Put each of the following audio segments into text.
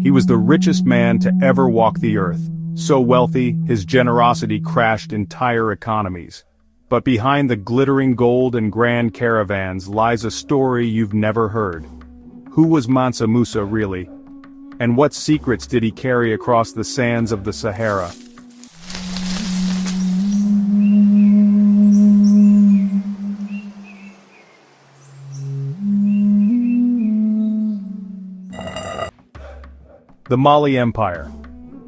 He was the richest man to ever walk the earth. So wealthy, his generosity crashed entire economies. But behind the glittering gold and grand caravans lies a story you've never heard. Who was Mansa Musa really? And what secrets did he carry across the sands of the Sahara? The Mali Empire.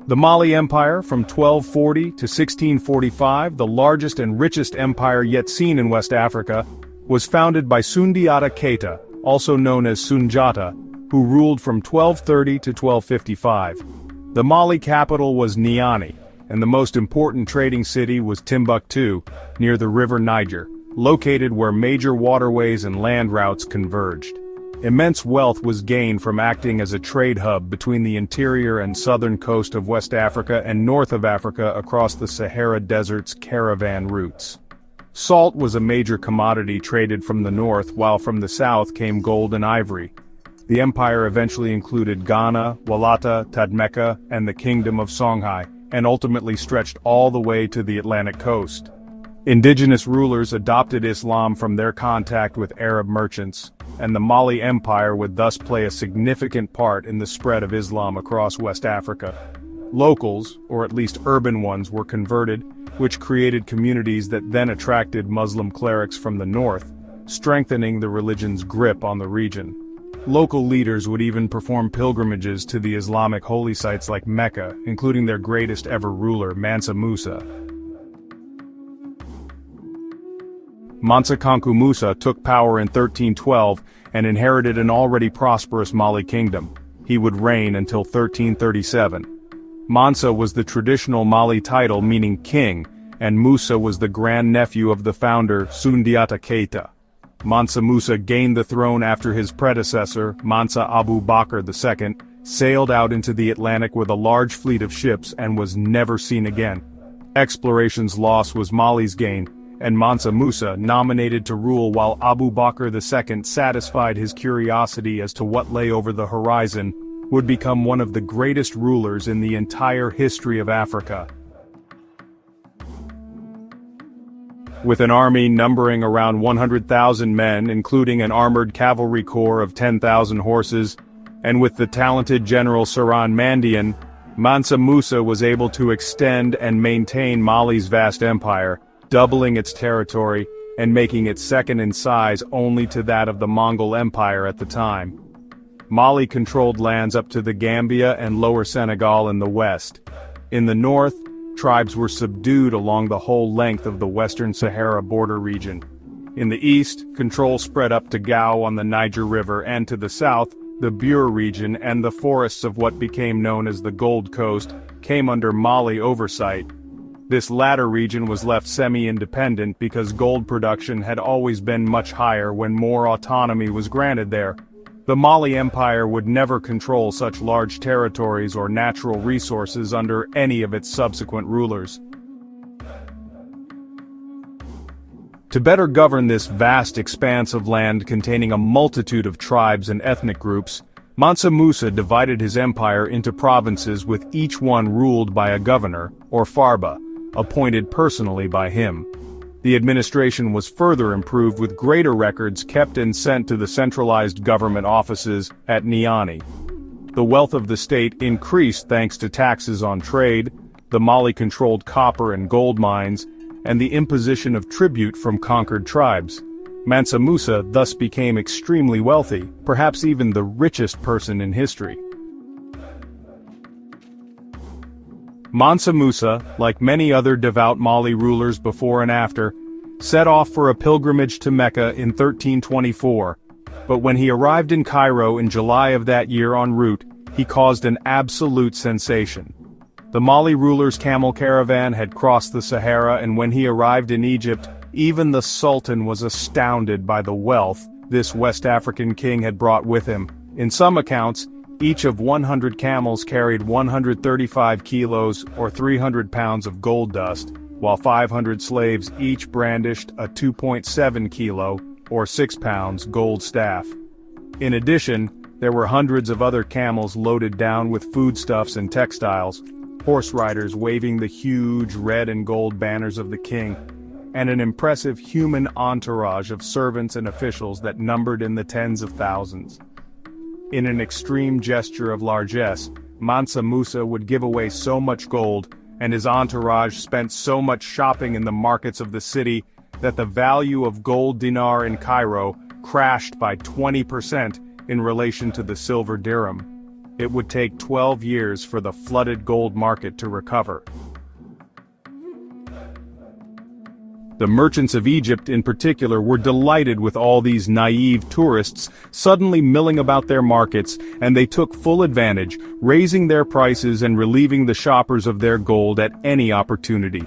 The Mali Empire, from 1240 to 1645, the largest and richest empire yet seen in West Africa, was founded by Soundiata Keita, also known as Sundiata, who ruled from 1230 to 1255. The Mali capital was Niani, and the most important trading city was Timbuktu, near the river Niger, located where major waterways and land routes converged. Immense wealth was gained from acting as a trade hub between the interior and southern coast of West Africa and north of Africa across the Sahara Desert's caravan routes. Salt was a major commodity traded from the north, while from the south came gold and ivory. The empire eventually included Ghana, Walata, Tadmeka, and the Kingdom of Songhai, and ultimately stretched all the way to the Atlantic coast. Indigenous rulers adopted Islam from their contact with Arab merchants, and the Mali Empire would thus play a significant part in the spread of Islam across West Africa. Locals, or at least urban ones, were converted, which created communities that then attracted Muslim clerics from the north, strengthening the religion's grip on the region. Local leaders would even perform pilgrimages to the Islamic holy sites like Mecca, including their greatest ever ruler, Mansa Musa. Mansa Kanku Musa took power in 1312 and inherited an already prosperous Mali kingdom. He would reign until 1337. Mansa was the traditional Mali title meaning king, and Musa was the grandnephew of the founder Soundiata Keita. Mansa Musa gained the throne after his predecessor, Mansa Abu Bakr II, sailed out into the Atlantic with a large fleet of ships and was never seen again. Exploration's loss was Mali's gain, and Mansa Musa, nominated to rule while Abu Bakr II satisfied his curiosity as to what lay over the horizon, would become one of the greatest rulers in the entire history of Africa. With an army numbering around 100,000 men, including an armored cavalry corps of 10,000 horses, and with the talented general Saran Mandian, Mansa Musa was able to extend and maintain Mali's vast empire, doubling its territory and making it second in size only to that of the Mongol Empire at the time. Mali controlled lands up to the Gambia and Lower Senegal in the west. In the north, tribes were subdued along the whole length of the western Sahara border region. In the east, control spread up to Gao on the Niger River, and to the south, the Bure region and the forests of what became known as the Gold Coast came under Mali oversight. This latter region was left semi-independent because gold production had always been much higher when more autonomy was granted there. The Mali Empire would never control such large territories or natural resources under any of its subsequent rulers. To better govern this vast expanse of land containing a multitude of tribes and ethnic groups, Mansa Musa divided his empire into provinces with each one ruled by a governor, or farba, appointed personally by him. The administration was further improved with greater records kept and sent to the centralized government offices at Niani. The wealth of the state increased thanks to taxes on trade, the Mali-controlled copper and gold mines, and the imposition of tribute from conquered tribes. Mansa Musa thus became extremely wealthy, perhaps even the richest person in history. Mansa Musa, like many other devout Mali rulers before and after, set off for a pilgrimage to Mecca in 1324, but when he arrived in Cairo in July of that year en route, he caused an absolute sensation. The Mali ruler's camel caravan had crossed the Sahara, and when he arrived in Egypt, even the Sultan was astounded by the wealth this West African king had brought with him. In some accounts, each of 100 camels carried 135 kilos or 300 pounds of gold dust, while 500 slaves each brandished a 2.7 kilo or 6 pounds gold staff. In addition, There were hundreds of other camels loaded down with foodstuffs and textiles, horse riders waving the huge red and gold banners of the king, and an impressive human entourage of servants and officials that numbered in the tens of thousands. In an extreme gesture of largesse, Mansa Musa would give away so much gold, and his entourage spent so much shopping in the markets of the city, that the value of gold dinar in Cairo crashed by 20% in relation to the silver dirham. It would take 12 years for the flooded gold market to recover. The merchants of Egypt in particular were delighted with all these naive tourists suddenly milling about their markets, and they took full advantage, raising their prices and relieving the shoppers of their gold at any opportunity.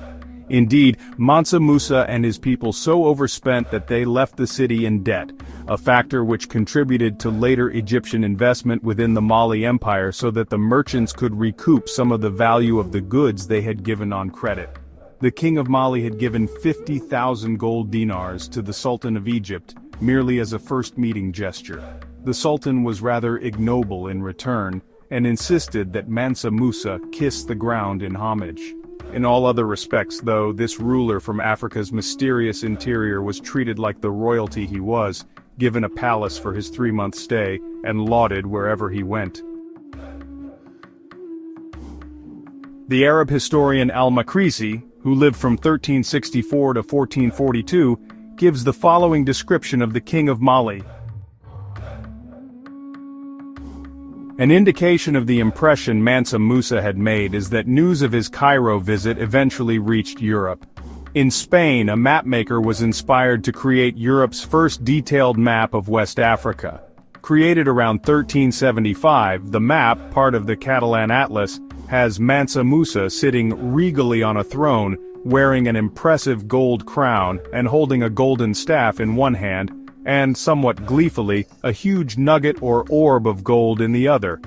Indeed, Mansa Musa and his people so overspent that they left the city in debt, a factor which contributed to later Egyptian investment within the Mali Empire so that the merchants could recoup some of the value of the goods they had given on credit. The king of Mali had given 50,000 gold dinars to the Sultan of Egypt, merely as a first meeting gesture. The Sultan was rather ignoble in return, and insisted that Mansa Musa kiss the ground in homage. In all other respects, though, this ruler from Africa's mysterious interior was treated like the royalty he was, given a palace for his 3-month stay, and lauded wherever he went. The Arab historian al-Maqrisi, who lived from 1364 to 1442, gives the following description of the king of Mali. An indication of the impression Mansa Musa had made is that news of his Cairo visit eventually reached Europe. In Spain, a mapmaker was inspired to create Europe's first detailed map of West Africa. Created around 1375, the map, part of the Catalan Atlas, has Mansa Musa sitting regally on a throne, wearing an impressive gold crown and holding a golden staff in one hand, and somewhat gleefully, a huge nugget or orb of gold in the other.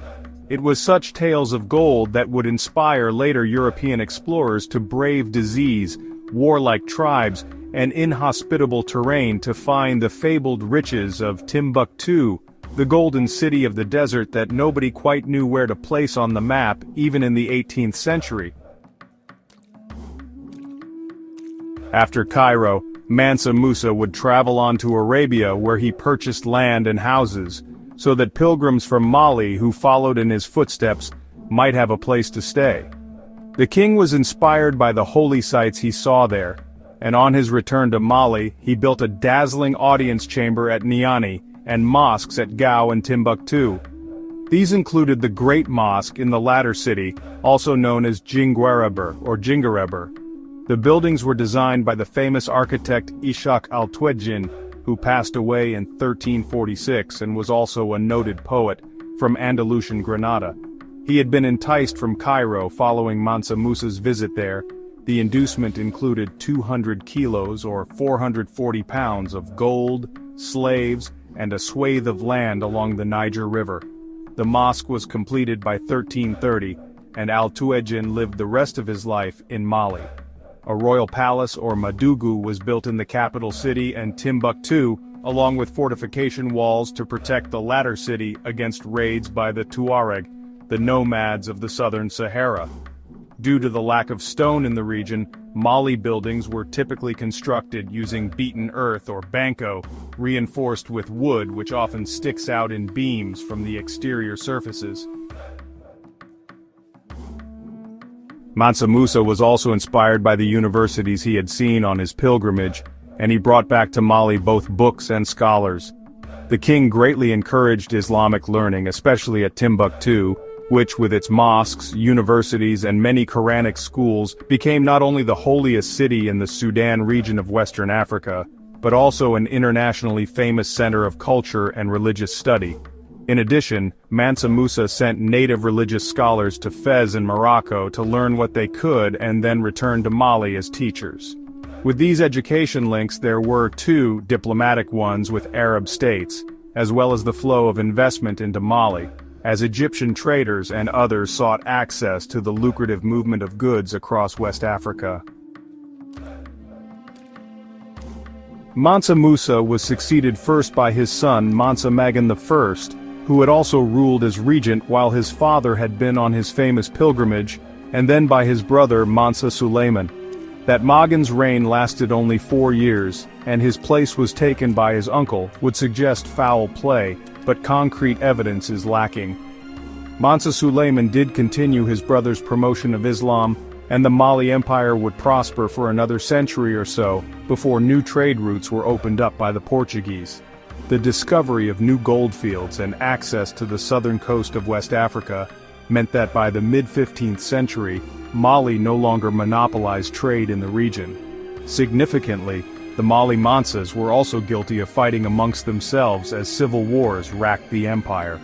It was such tales of gold that would inspire later European explorers to brave disease, warlike tribes, and inhospitable terrain to find the fabled riches of Timbuktu, the golden city of the desert that nobody quite knew where to place on the map, even in the 18th century. After Cairo, Mansa Musa would travel on to Arabia, where he purchased land and houses, so that pilgrims from Mali who followed in his footsteps might have a place to stay. The king was inspired by the holy sights he saw there, and on his return to Mali, he built a dazzling audience chamber at Niani, and mosques at Gao and Timbuktu. These included the Great Mosque in the latter city, also known as Djinguereber or Djinguereber. The buildings were designed by the famous architect Ishaq al-Twedjin, who passed away in 1346 and was also a noted poet, from Andalusian Granada. He had been enticed from Cairo following Mansa Musa's visit there. The inducement included 200 kilos or 440 pounds of gold, slaves, and a swathe of land along the Niger River. The mosque was completed by 1330, and al-Twedjin lived the rest of his life in Mali. A royal palace or Madugu was built in the capital city and Timbuktu, along with fortification walls to protect the latter city against raids by the Tuareg, the nomads of the southern Sahara. Due to the lack of stone in the region, Mali buildings were typically constructed using beaten earth or banko, reinforced with wood which often sticks out in beams from the exterior surfaces. Mansa Musa was also inspired by the universities he had seen on his pilgrimage, and he brought back to Mali both books and scholars. The king greatly encouraged Islamic learning, especially at Timbuktu, which with its mosques, universities, and many Quranic schools became not only the holiest city in the Sudan region of Western Africa, but also an internationally famous center of culture and religious study. In addition, Mansa Musa sent native religious scholars to Fez in Morocco to learn what they could and then returned to Mali as teachers. With these education links there were two diplomatic ones with Arab states, as well as the flow of investment into Mali, as Egyptian traders and others sought access to the lucrative movement of goods across West Africa. Mansa Musa was succeeded first by his son Mansa Magan I, who had also ruled as regent while his father had been on his famous pilgrimage, and then by his brother Mansa Suleiman. That Magan's reign lasted only 4 years, and his place was taken by his uncle, would suggest foul play, but concrete evidence is lacking. Mansa Suleiman did continue his brother's promotion of Islam, and the Mali Empire would prosper for another century or so, before new trade routes were opened up by the Portuguese. The discovery of new goldfields and access to the southern coast of West Africa meant that by the mid-15th century, Mali no longer monopolized trade in the region. Significantly, the Mali Mansas were also guilty of fighting amongst themselves as civil wars racked the empire.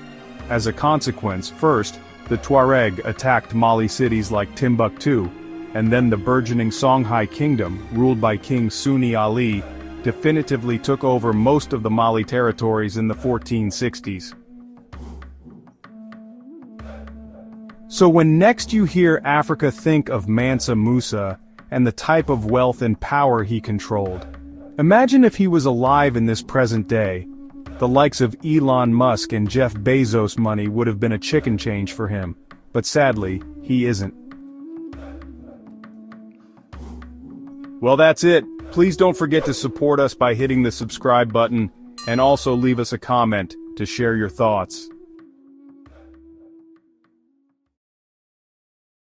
As a consequence, first, the Tuareg attacked Mali cities like Timbuktu, and then the burgeoning Songhai kingdom, ruled by King Sunni Ali, definitively took over most of the Mali territories in the 1460s. So when next you hear Africa, think of Mansa Musa and the type of wealth and power he controlled. Imagine if he was alive in this present day. The likes of Elon Musk and Jeff Bezos money would have been a chicken change for him, but sadly, he isn't. Well, that's it. Please don't forget to support us by hitting the subscribe button, and also leave us a comment to share your thoughts.